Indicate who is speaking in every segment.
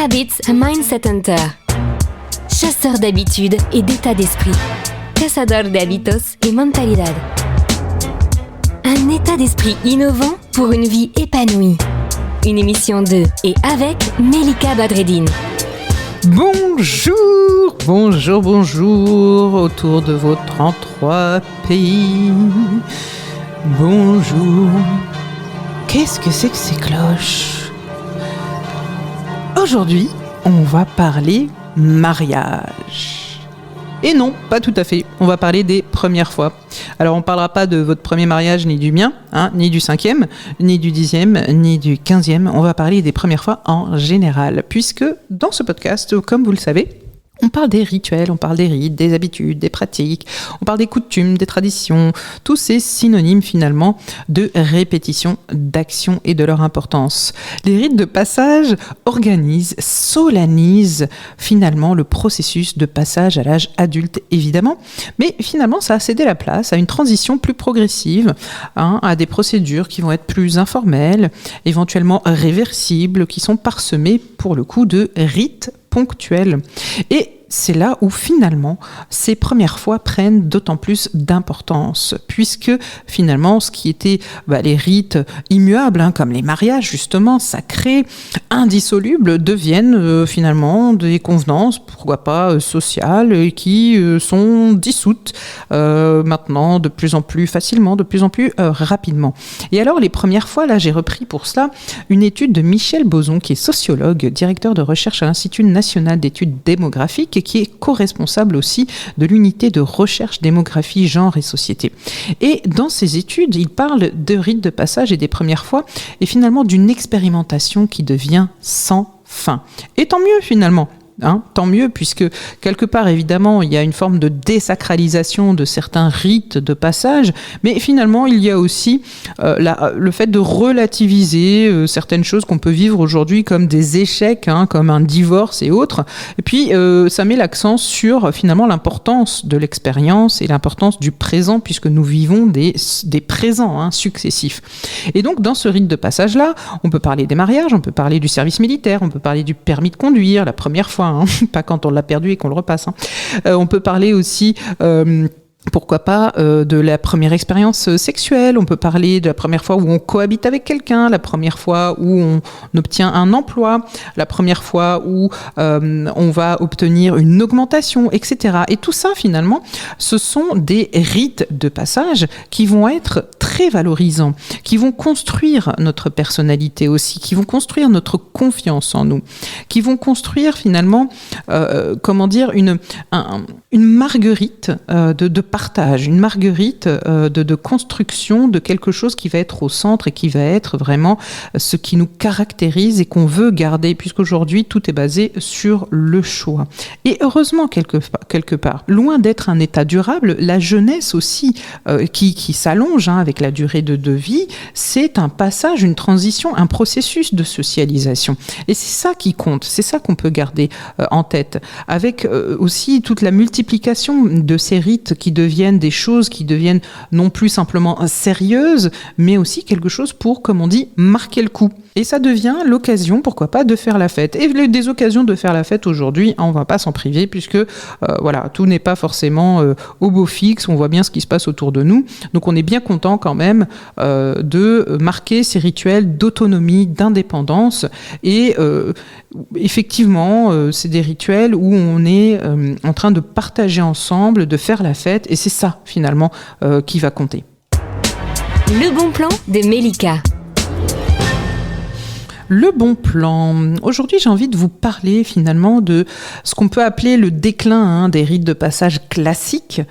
Speaker 1: Habits a Mindset Hunter. Chasseur d'habitudes et d'état d'esprit. Cazador de hábitos y mentalidad. Un état d'esprit innovant pour une vie épanouie. Une émission de et avec Melika Badreddine.
Speaker 2: Bonjour, bonjour, bonjour, autour de vos 33 pays. Bonjour. Qu'est-ce que c'est que ces cloches ? Aujourd'hui, on va parler mariage. Et non, pas tout à fait. On va parler des premières fois. Alors, on ne parlera pas de votre premier mariage, ni du mien, ni du 5e, ni du 10e, ni du 15e. On va parler des premières fois en général. Puisque dans ce podcast, comme vous le savez, on parle des rituels, on parle des rites, des habitudes, des pratiques, on parle des coutumes, des traditions, tous ces synonymes finalement de répétition, d'action et de leur importance. Les rites de passage organisent, solennisent finalement le processus de passage à l'âge adulte évidemment, mais finalement ça a cédé la place à une transition plus progressive, à des procédures qui vont être plus informelles, éventuellement réversibles, qui sont parsemées pour le coup de rites ponctuels. Et c'est là où finalement ces premières fois prennent d'autant plus d'importance, puisque finalement ce qui était les rites immuables, comme les mariages justement sacrés, indissolubles, deviennent finalement des convenances, pourquoi pas sociales, qui sont dissoutes maintenant de plus en plus facilement, de plus en plus rapidement. Et alors les premières fois, là j'ai repris pour cela une étude de Michel Bozon, qui est sociologue, directeur de recherche à l'Institut national d'études démographiques, et qui est co-responsable aussi de l'unité de recherche démographie, genre et société. Et dans ces études, il parle de rites de passage et des premières fois, et finalement d'une expérimentation qui devient sans fin. Et tant mieux finalement. Tant mieux, puisque quelque part évidemment il y a une forme de désacralisation de certains rites de passage, mais finalement il y a aussi le fait de relativiser certaines choses qu'on peut vivre aujourd'hui comme des échecs, comme un divorce et autres, et puis ça met l'accent sur finalement l'importance de l'expérience et l'importance du présent, puisque nous vivons des présents successifs. Et donc dans ce rite de passage là, on peut parler des mariages, on peut parler du service militaire, on peut parler du permis de conduire la première fois, pas quand on l'a perdu et qu'on le repasse. On peut parler aussi pourquoi pas de la première expérience sexuelle, on peut parler de la première fois où on cohabite avec quelqu'un, la première fois où on obtient un emploi, la première fois où on va obtenir une augmentation, etc. Et tout ça, finalement, ce sont des rites de passage qui vont être très valorisants, qui vont construire notre personnalité aussi, qui vont construire notre confiance en nous, qui vont construire finalement, une marguerite de partage, une marguerite de construction de quelque chose qui va être au centre et qui va être vraiment ce qui nous caractérise et qu'on veut garder, puisqu'aujourd'hui tout est basé sur le choix. Et heureusement quelque part, loin d'être un état durable, la jeunesse aussi qui s'allonge avec la durée de vie, c'est un passage, une transition, un processus de socialisation. Et c'est ça qui compte, c'est ça qu'on peut garder en tête, avec aussi toute la multiplication de ces rites qui deviennent des choses qui deviennent non plus simplement sérieuses, mais aussi quelque chose pour, comme on dit, marquer le coup. Et ça devient l'occasion, pourquoi pas, de faire la fête. Et des occasions de faire la fête aujourd'hui, on ne va pas s'en priver, puisque tout n'est pas forcément au beau fixe, on voit bien ce qui se passe autour de nous. Donc on est bien content quand même de marquer ces rituels d'autonomie, d'indépendance. Et effectivement, c'est des rituels où on est en train de partager ensemble, de faire la fête, et c'est ça finalement qui va compter.
Speaker 1: Le bon plan de Melika.
Speaker 2: Le bon plan. Aujourd'hui, j'ai envie de vous parler finalement de ce qu'on peut appeler le déclin des rites de passage classiques,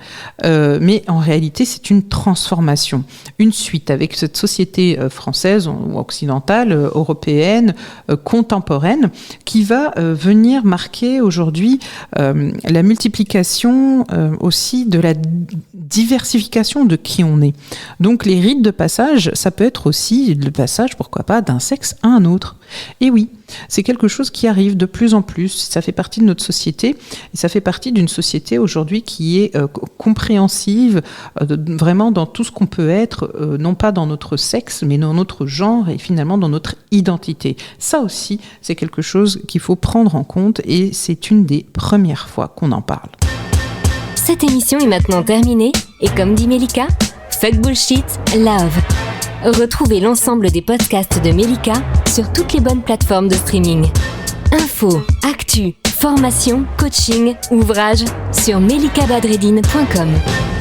Speaker 2: mais en réalité, c'est une transformation, une suite avec cette société française ou occidentale, européenne, contemporaine, qui va venir marquer aujourd'hui la multiplication aussi de la diversification de qui on est. Donc, les rites de passage, ça peut être aussi le passage, pourquoi pas, d'un sexe à un autre. autre. Et oui, c'est quelque chose qui arrive de plus en plus, ça fait partie de notre société, et ça fait partie d'une société aujourd'hui qui est compréhensive vraiment dans tout ce qu'on peut être, non pas dans notre sexe, mais dans notre genre et finalement dans notre identité. Ça aussi, c'est quelque chose qu'il faut prendre en compte et c'est une des premières fois qu'on en parle.
Speaker 1: Cette émission est maintenant terminée et comme dit Melika, fuck bullshit, love. Retrouvez l'ensemble des podcasts de Melika sur toutes les bonnes plateformes de streaming. Infos, actu, formation, coaching, ouvrages sur melikabadreddine.com.